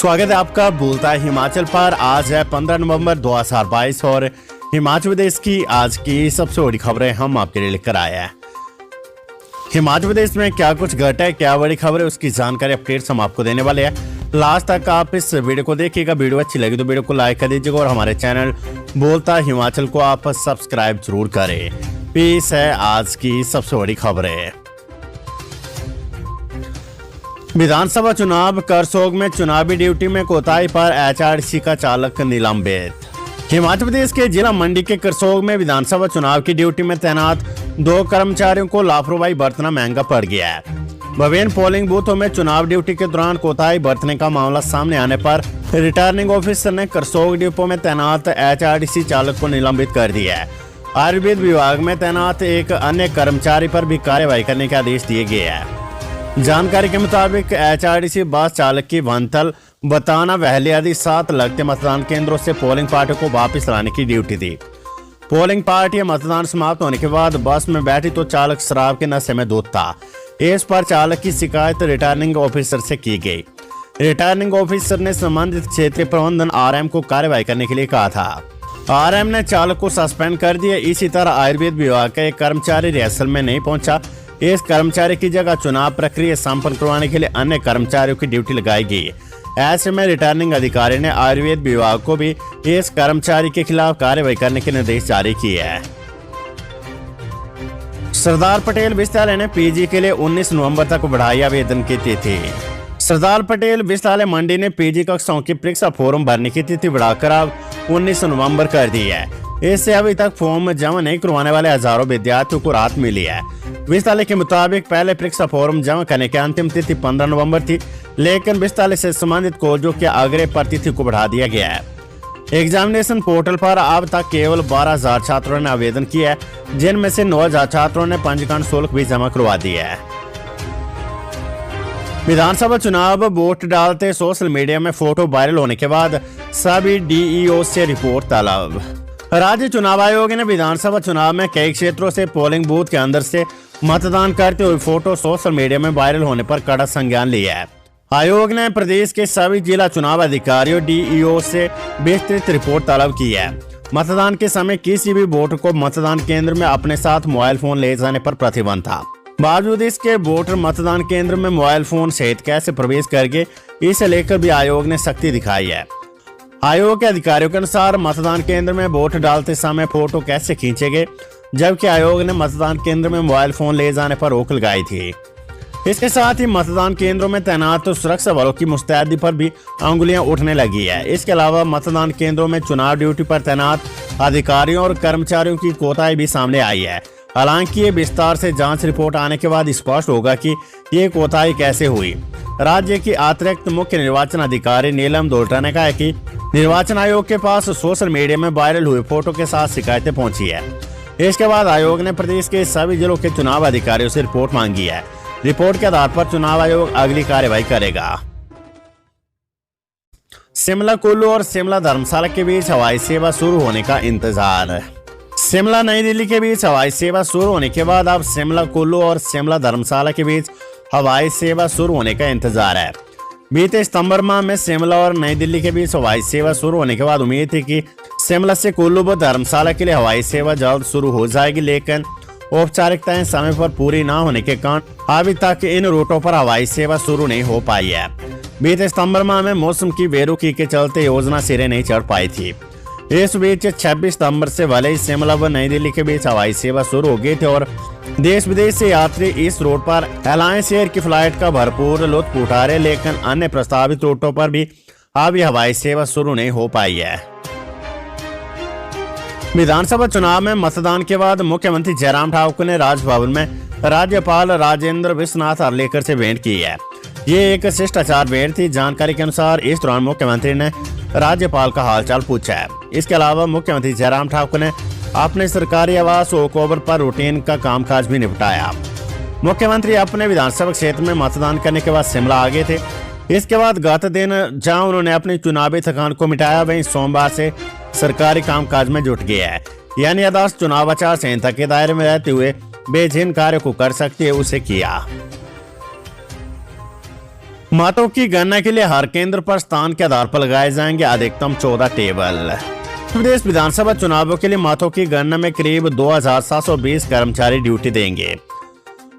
स्वागत है आपका बोलता है हिमाचल पर। आज है 15 नवंबर 2022 और हिमाचल प्रदेश की आज की सबसे बड़ी खबरें हम आपके लिए लेकर आए हैं। हिमाचल प्रदेश में क्या कुछ घटा है, क्या बड़ी खबर है, उसकी जानकारी अपडेट्स हम आपको देने वाले हैं। लास्ट तक आप इस वीडियो को देखिएगा। वीडियो अच्छी लगी तो वीडियो को लाइक कर दीजिएगा और हमारे चैनल बोलता है हिमाचल को आप सब्सक्राइब जरूर करें। पेश है आज की सबसे बड़ी खबरें। विधानसभा चुनाव करसोग में चुनावी ड्यूटी में कोताही पर एचआरटीसी का चालक निलंबित। हिमाचल प्रदेश के जिला मंडी के करसोग में विधानसभा चुनाव की ड्यूटी में तैनात 2 कर्मचारियों को लापरवाही बरतना महंगा पड़ गया है। विभिन्न पोलिंग बूथों में चुनाव ड्यूटी के दौरान कोताही बरतने का मामला सामने आने पर रिटर्निंग ऑफिसर ने करसोग डिपो में तैनात एचआरटीसी चालक को निलंबित कर दिया है। आयुर्वेद विभाग में तैनात एक अन्य कर्मचारी पर भी कार्यवाही करने के आदेश दिए गए हैं। जानकारी के मुताबिक एचआरटीसी बस चालक की वनथल, बताना, वहली आदि 7 लगते मतदान केंद्रों से पोलिंग पार्टियों को वापस लाने की ड्यूटी थी। पोलिंग पार्टी मतदान समाप्त होने के बाद बस में बैठी तो चालक शराब के नशे में धुत था। इस पर चालक की शिकायत रिटर्निंग ऑफिसर से की गई। रिटर्निंग ऑफिसर ने संबंधित क्षेत्रीय प्रबंधन आरएम को कार्यवाही करने के लिए कहा था। आरएम ने चालक को सस्पेंड कर दिया। इसी तरह आयुर्वेद विभाग का एक कर्मचारी रिहर्सल में नहीं पहुंचा। इस कर्मचारी की जगह चुनाव प्रक्रिया संपन्न करवाने के लिए अन्य कर्मचारियों की ड्यूटी लगाई गई। ऐसे में रिटर्निंग अधिकारी ने आयुर्वेद विभाग को भी इस कर्मचारी के खिलाफ कार्रवाई करने के निर्देश जारी किए हैं। सरदार पटेल विश्वविद्यालय ने पीजी के लिए 19 नवंबर तक बढ़ाई आवेदन की तिथि। सरदार पटेल विश्वविद्यालय मंडी ने पीजी कक्षाओं की परीक्षा फॉर्म भरने की तिथि बढ़ाकर अब 19 नवंबर कर दी है। इससे अभी तक फॉर्म जमा नहीं करवाने वाले हजारों विद्यार्थियों को राहत मिली है। विश्वविद्यालय के मुताबिक पहले परीक्षा फॉर्म जमा करने की अंतिम तिथि 15 नवंबर थी, लेकिन विश्वविद्यालय से संबंधित कॉलेजों के अग्रिम पर तिथि को बढ़ा दिया गया है। एग्जामिनेशन पोर्टल पर अब तक केवल 12,000 छात्रों ने आवेदन किया है, जिनमें से 9,000 छात्रों ने पंजीकरण शुल्क भी जमा करवा दिया है। विधानसभा चुनाव वोट डालते सोशल मीडिया में फोटो वायरल होने के बाद सभी डीईओ से रिपोर्ट तलब। राज्य चुनाव आयोग ने विधानसभा चुनाव में कई क्षेत्रों से पोलिंग बूथ के अंदर से मतदान करते हुए फोटो सोशल मीडिया में वायरल होने पर कड़ा संज्ञान लिया है। आयोग ने प्रदेश के सभी जिला चुनाव अधिकारियों डीईओ से विस्तृत रिपोर्ट तलब की है। मतदान के समय किसी भी वोटर को मतदान केंद्र में अपने साथ मोबाइल फोन ले जाने पर प्रतिबंध था। बावजूद इसके वोटर मतदान केंद्र में मोबाइल फोन सहित कैसे प्रवेश करके इसे लेकर भी आयोग ने सख्ती दिखाई है। आयोग के अधिकारियों के अनुसार मतदान केंद्र में वोट डालते समय फोटो कैसे खींचेंगे, जबकि आयोग ने मतदान केंद्र में मोबाइल फोन ले जाने पर रोक लगाई थी। इसके साथ ही मतदान केंद्रों में तैनात सुरक्षा बलों की मुस्तैदी पर भी अंगुलियां उठने लगी है। इसके अलावा मतदान केंद्रों में चुनाव ड्यूटी पर तैनात अधिकारियों और कर्मचारियों की कोताही भी सामने आई है। हालांकि ये विस्तार से जांच रिपोर्ट आने के बाद स्पष्ट होगा कि ये कोताही कैसे हुई। राज्य की अतिरिक्त मुख्य निर्वाचन अधिकारी नीलम दोल्टा ने कहा कि निर्वाचन आयोग के पास सोशल मीडिया में वायरल हुए फोटो के साथ शिकायतें पहुंची है। इसके बाद आयोग ने प्रदेश के सभी जिलों के चुनाव अधिकारियों से रिपोर्ट मांगी है। रिपोर्ट के आधार पर चुनाव आयोग अगली कार्यवाही करेगा। शिमला कुल्लू और शिमला धर्मशाला के बीच हवाई सेवा शुरू होने का इंतजार। शिमला नई दिल्ली के बीच हवाई सेवा शुरू होने के बाद अब शिमला कुल्लू और शिमला धर्मशाला के बीच हवाई सेवा शुरू होने का इंतजार है। बीते सितंबर माह में शिमला और नई दिल्ली के बीच हवाई सेवा शुरू होने के बाद उम्मीद थी कि शिमला से कुल्लू व धर्मशाला के लिए हवाई सेवा जल्द शुरू हो जाएगी, लेकिन औपचारिकताएं समय पर पूरी न होने के कारण अभी तक इन रूटों पर हवाई सेवा शुरू नहीं हो पाई है। बीते सितंबर माह में मौसम की बेरुखी के चलते योजना सिरे नहीं चढ़ पाई थी। इस बीच 26 सितंबर से भले ही शिमला व नई दिल्ली के बीच हवाई सेवा शुरू हो गई थी और देश विदेश से यात्री इस रूट पर एलायंस एयर की फ्लाइट का भरपूर लुत्फ उठा रहे, लेकिन अन्य प्रस्तावित रूटों पर भी अभी हवाई सेवा शुरू नहीं हो पाई है। विधानसभा चुनाव में मतदान के बाद मुख्यमंत्री जयराम ठाकुर ने राजभवन में राज्यपाल राजेंद्र विश्वनाथ अर्लेकर से भेंट की है। ये एक शिष्टाचार भेंट थी। जानकारी के अनुसार इस दौरान मुख्यमंत्री ने राज्यपाल का हालचाल पूछा है। इसके अलावा मुख्यमंत्री जयराम ठाकुर ने अपने सरकारी आवास ओक ओवर पर रूटीन का कामकाज भी निपटाया। मुख्यमंत्री अपने विधानसभा क्षेत्र में मतदान करने के बाद शिमला आ गए थे। इसके बाद गत दिन जहां उन्होंने अपनी चुनावी थकान को मिटाया, वहीं सोमवार से सरकारी कामकाज में जुट गया है। यानी आदर्श चुनाव आचार संहिता के दायरे में रहते हुए वे जिन कार्य को कर सकते हैं उसे किया। मतों की गणना के लिए हर केंद्र पर स्थान के आधार पर लगाए जाएंगे अधिकतम 14 टेबल। प्रदेश विधानसभा चुनावों के लिए मतों की गणना में करीब 2720 कर्मचारी ड्यूटी देंगे।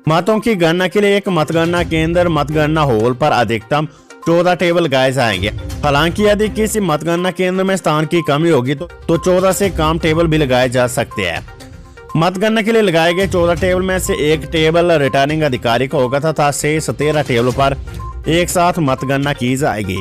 मतों की गणना के लिए एक मतगणना केंद्र मतगणना हॉल पर अधिकतम 14 टेबल लगाए जाएंगे। हालांकि यदि किसी मतगणना केंद्र में स्थान की कमी होगी तो 14 से कम टेबल भी लगाए जा सकते हैं। मतगणना के लिए लगाए गए 14 टेबल में से एक टेबल रिटर्निंग अधिकारी का होगा तथा शेष 13 टेबल पर एक साथ मतगणना की जाएगी।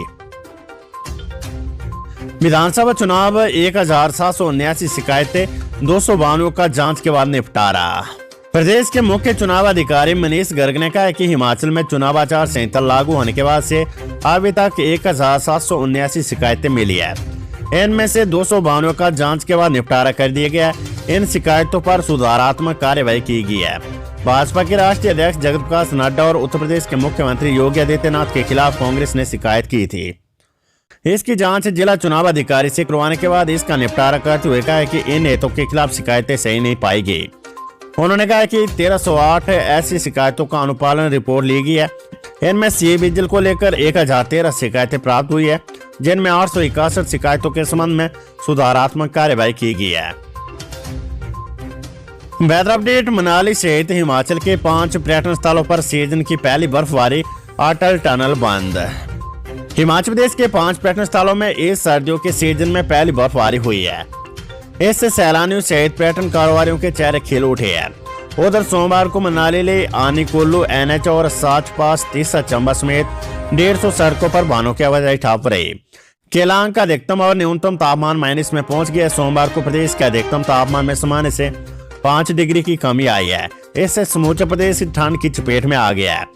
विधानसभा चुनाव 1779 शिकायतें 292 का जांच के बाद निपटारा। प्रदेश के मुख्य चुनाव अधिकारी मनीष गर्ग ने कहा है कि हिमाचल में चुनाव आचार संहिता लागू होने के बाद से अभी तक 1779 शिकायतें मिली है। इनमें से 292 का जांच के बाद निपटारा कर दिया गया है। इन शिकायतों पर सुधारात्मक कार्यवाही की गई है। भाजपा के राष्ट्रीय अध्यक्ष जगत प्रकाश नड्डा और उत्तर प्रदेश के मुख्यमंत्री योगी आदित्यनाथ के खिलाफ कांग्रेस ने शिकायत की थी। इसकी जांच जिला चुनाव अधिकारी से करवाने के बाद इसका निपटारा करते हुए कहा है कि इन नेताओं के खिलाफ शिकायतें सही नहीं पाई गई। उन्होंने कहा कि 1308 ऐसी शिकायतों का अनुपालन रिपोर्ट ली गई है। इनमें सी विजिल को लेकर 1013 शिकायतें प्राप्त हुई है, जिनमें 861 शिकायतों के संबंध में सुधारात्मक कार्यवाही की गई है। Weather update. मनाली सहित हिमाचल के 5 पर्यटन स्थलों पर सीजन की पहली बर्फबारी, अटल टनल बंद। हिमाचल प्रदेश के 5 पर्यटन स्थलों में इस सर्दियों के सीजन में पहली बर्फबारी हुई है। इससे सैलानियों सहित पर्यटन कारोबारियों के चेहरे खिल उठे हैं। उधर सोमवार को मनाली ले आनी कुल्लू NH और साच पास तीसा चंबा समेत 150 सड़कों पर वाहनों की आवाजाही ठप रही। केलांग का अधिकतम और न्यूनतम तापमान माइनस में पहुंच गया। सोमवार को प्रदेश के अधिकतम तापमान में सामान्य से 5 डिग्री की कमी आई है। इससे समूचे प्रदेश ठंड की चपेट में आ गया है।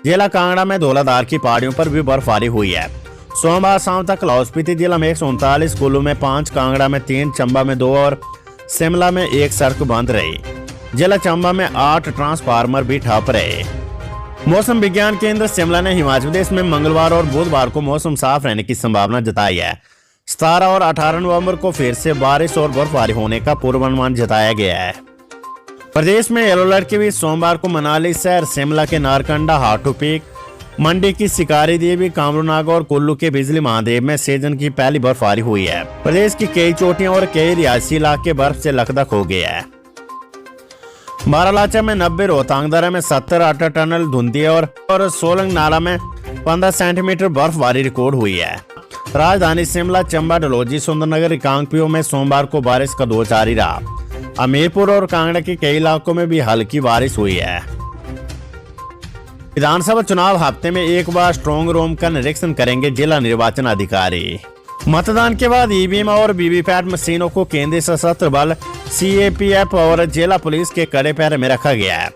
जिला कांगड़ा में धौलाधार की पहाड़ियों पर भी बर्फबारी हुई है। सोमवार शाम तक लाहौल स्पीति जिला में 139, कुल्लू में 5, कांगड़ा में 3, चंबा में 2 और शिमला में 1 सड़क बंद रही। जिला चंबा में 8 ट्रांसफार्मर भी ठप रहे। मौसम विज्ञान केंद्र शिमला ने हिमाचल प्रदेश में मंगलवार और बुधवार को मौसम साफ रहने की संभावना जताई है। 17 और 18 नवंबर को फिर से बारिश और बर्फबारी होने का पूर्वानुमान जताया गया है। प्रदेश में येलो अलर्ट के बीच सोमवार को मनाली शहर, शिमला के नारकंडा, हाटू पीक, मंडी की शिकारी देवी, कामरूनाग और कुल्लू के बिजली महादेव में सीजन की पहली बर्फबारी हुई है। प्रदेश की कई चोटियां और कई रिहायशी इलाके बर्फ से लकदक हो गए हैं। बारालाचा में 90, रोहतांग दर्रा में 70, अटल टनल धुंधी और सोलंग नाला में 15 सेंटीमीटर बर्फबारी रिकॉर्ड हुई है। राजधानी शिमला, चंबा, डलहौजी, सुंदरनगर, रिकांगपिओ में सोमवार को बारिश का दौर जारी रहा। हमीरपुर और कांगड़ा के कई इलाकों में भी हल्की बारिश हुई है। विधानसभा चुनाव हफ्ते में एक बार स्ट्रांग रूम का निरीक्षण करेंगे जिला निर्वाचन अधिकारी। मतदान के बाद ईवीएम और वीवीपैट मशीनों को केंद्रीय सशस्त्र बल CAPF और जिला पुलिस के कड़े पहरे में रखा गया है।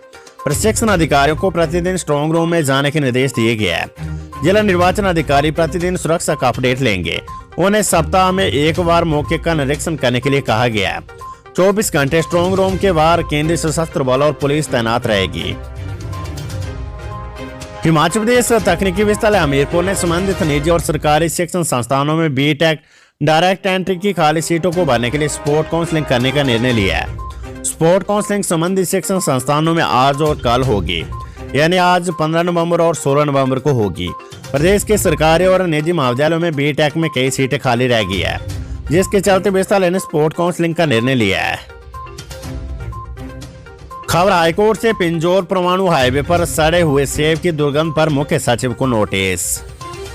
प्रशिक्षण अधिकारियों को प्रतिदिन स्ट्रांग रूम में जाने के निर्देश दिए गए हैं। जिला निर्वाचन अधिकारी प्रतिदिन सुरक्षा का अपडेट लेंगे। उन्हें सप्ताह में एक बार मौके का निरीक्षण करने के लिए कहा गया है। 24 घंटे स्ट्रांग रूम के बाहर केंद्रीय सशस्त्र बल और पुलिस तैनात रहेगी। हिमाचल प्रदेश तकनीकी विश्वविद्यालय हमीरपुर ने संबंधित निजी और सरकारी शिक्षण संस्थानों में BTech डायरेक्ट एंट्री की खाली सीटों को भरने के लिए स्पोर्ट काउंसलिंग करने का निर्णय लिया है। स्पोर्ट काउंसलिंग संबंधित शिक्षण संस्थानों में आज और कल होगी, यानी आज 15 नवंबर और 16 नवंबर को होगी। प्रदेश के सरकारी और निजी महाविद्यालयों में BTech में कई सीटें खाली रह गई है, जिसके चलते विश्वविद्यालय ने स्पोर्ट काउंसलिंग का निर्णय लिया है। खबर हाईकोर्ट से। पिंजौर परमाणु हाईवे पर सड़े हुए सेब की दुर्गंध पर मुख्य सचिव को नोटिस।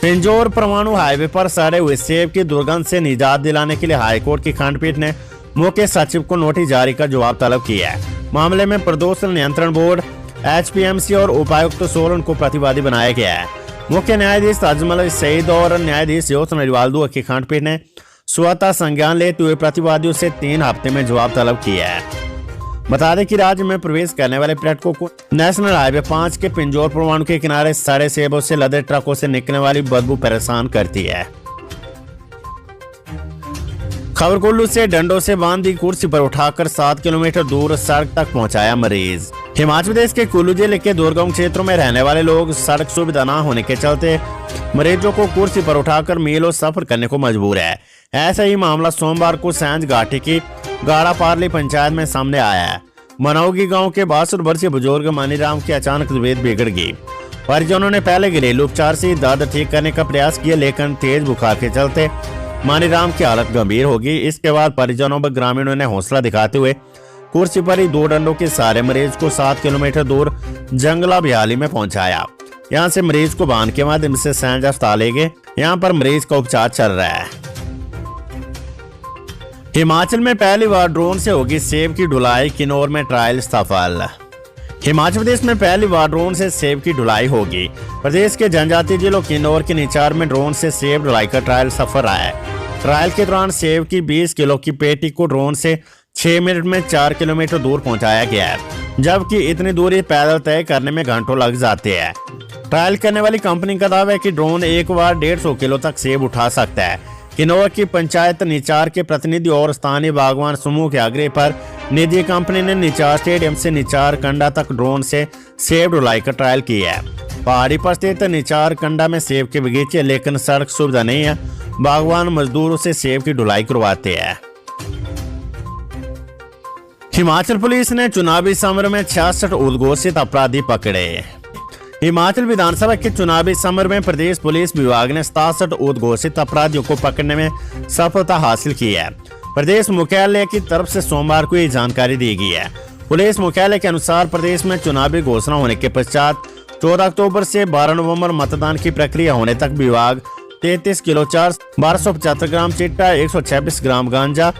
पिंजौर परमाणु हाईवे पर सड़े हुए सेब की दुर्गंध से निजात दिलाने के लिए हाईकोर्ट की खंडपीठ ने मुख्य सचिव को नोटिस जारी कर जवाब तलब किया है। मामले में प्रदूषण नियंत्रण बोर्ड, HPMC और उपायुक्त सोलन को प्रतिवादी बनाया गया है। मुख्य न्यायाधीश अजमल सईद और न्यायाधीश योसन रिवाल्दो की खंडपीठ ने स्वतः संज्ञान लेते हुए प्रतिवादियों से 3 हफ्ते में जवाब तलब किया है। बता दें कि राज्य में प्रवेश करने वाले पर्यटकों को नेशनल हाईवे 5 के पिंजौर परमाणु के किनारे सड़े सेबों से लदे ट्रकों से निकलने वाली बदबू परेशान करती है। खबर कुल्लू से। डंडों से बांधी कुर्सी पर उठाकर 7 किलोमीटर दूर सड़क तक पहुंचाया मरीज। हिमाचल प्रदेश के कुल्लू जिले के दुर्गम क्षेत्रों में रहने वाले लोग सड़क सुविधा न होने के चलते मरीजों को कुर्सी पर उठाकर मीलों सफर करने को मजबूर है। ऐसा ही मामला सोमवार को सैंज घाटी की गाड़ा पारली पंचायत में सामने आया है। मनौगी गांव के 62 वर्षीय बुजुर्ग मनीराम की अचानक तबीयत बिगड़ गई। परिजनों ने पहले घरेलू उपचार से दर्द ठीक करने का प्रयास किया, लेकिन तेज बुखार के चलते मानीराम की हालत गंभीर हो गई। इसके बाद परिजनों व ग्रामीणों ने हौसला दिखाते हुए कुर्सी पर ही 2 डंडों के सहारे मरीज को 7 किलोमीटर दूर जंगला बिहाली में पहुंचाया। यहां से मरीज को वाहन के माध्यम से सैंज अस्पताल ले गए। यहाँ पर मरीज का उपचार चल रहा है। हिमाचल में पहली बार ड्रोन से होगी सेब की ढुलाई, किन्नौर में ट्रायल सफल। हिमाचल प्रदेश में पहली बार ड्रोन से सेब की ढुलाई होगी। प्रदेश के जनजातीय जिलों किन्नौर के निचार में ड्रोन से सेब ढुलाई का ट्रायल सफल रहा है। ट्रायल के दौरान सेब की 20 किलो की पेटी को ड्रोन से 6 मिनट में 4 किलोमीटर दूर पहुंचाया गया है, जबकि इतनी दूरी पैदल तय करने में घंटों लग जाते हैं। ट्रायल करने वाली कंपनी का दावा है कि ड्रोन एक बार 150 किलो तक सेब उठा सकता है। किन्नौर की पंचायत निचार के प्रतिनिधि और स्थानीय बागवान समूह के आग्रह पर निजी कंपनी ने निचार स्टेडियम से निचार कंडा तक ड्रोन से सेब ढुलाई का ट्रायल किया है। पहाड़ी पर स्थित निचार कंडा में सेब के बगीचे, लेकिन सड़क सुविधा नहीं है। बागवान मजदूरों से सेब की ढुलाई करवाते हैं। हिमाचल पुलिस ने चुनावी समर में 66 उद्घोषित अपराधी पकड़े। हिमाचल विधानसभा के चुनावी समर में प्रदेश पुलिस विभाग ने 67 उद्घोषित अपराधियों को पकड़ने में सफलता हासिल की है। प्रदेश मुख्यालय की तरफ से सोमवार को ये जानकारी दी गई है। पुलिस मुख्यालय के अनुसार प्रदेश में चुनावी घोषणा होने के पश्चात 14 अक्टूबर से 12 नवंबर मतदान की प्रक्रिया होने तक विभाग 33 किलो चर्स, 1275 ग्राम चिट्टा, 126 ग्राम गांजा,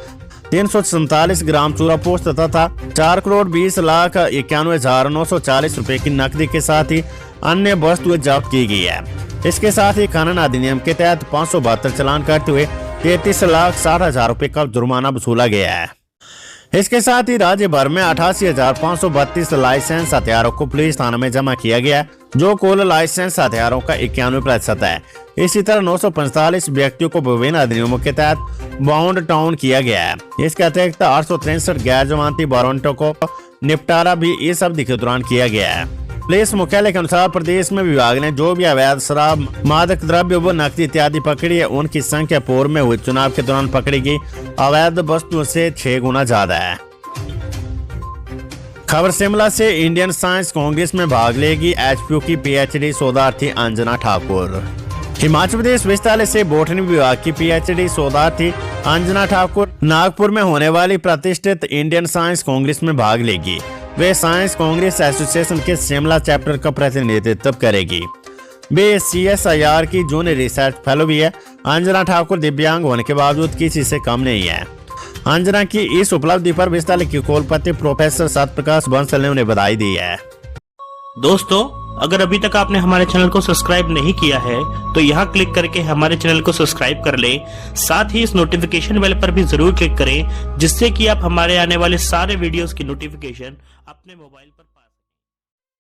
347 ग्राम चूरा पोस्ट तथा 4,20,91,940 रुपए की नकदी के साथ ही अन्य वस्तुएं जब्त की गई है। इसके साथ ही खनन अधिनियम के तहत 572 चालान करते हुए 33,60,000 रुपए का जुर्माना वसूला गया है। इसके साथ ही राज्य भर में 88,532 लाइसेंस हथियारों को पुलिस थाना में जमा किया गया, जो कुल लाइसेंस हथियारों का 91% है। इसी तरह 945 व्यक्तियों को विभिन्न अधिनियमों के तहत बाउंड टाउन किया गया है। इसके अतिरिक्त 863 गैर जमानती वारंटों को निपटारा भी इस अवधि के दौरान किया गया है। पुलिस मुख्यालय के अनुसार प्रदेश में विभाग ने जो भी अवैध शराब, मादक द्रव्य व नकदी इत्यादि पकड़ी है, उनकी संख्या पूर्व में हुए चुनाव के दौरान पकड़ी गई अवैध वस्तुओं से 6 गुना ज्यादा है। खबर शिमला से, इंडियन साइंस कांग्रेस में भाग लेगी एचपीयू की पीएचडी शोधार्थी अंजना ठाकुर। हिमाचल प्रदेश विश्वविद्यालय से बॉटनी विभाग की पीएचडी शोधार्थी अंजना ठाकुर नागपुर में होने वाली प्रतिष्ठित इंडियन साइंस कांग्रेस में भाग लेगी। वे साइंस कांग्रेस एसोसिएशन के शिमला चैप्टर का प्रतिनिधित्व करेगी। वे CSIR की जूनियर रिसर्च फेलो भी है। अंजना ठाकुर दिव्यांग होने के बावजूद किसी से कम नहीं है। अंजना की इस उपलब्धि पर विश्वविद्यालय के कुलपति प्रोफेसर सत्यप्रकाश बंसल ने उन्हें बधाई दी है। दोस्तों, अगर अभी तक आपने हमारे चैनल को सब्सक्राइब नहीं किया है तो यहाँ क्लिक करके हमारे चैनल को सब्सक्राइब कर लें। साथ ही इस नोटिफिकेशन बेल पर भी जरूर क्लिक करें, जिससे कि आप हमारे आने वाले सारे वीडियोस की नोटिफिकेशन अपने मोबाइल पर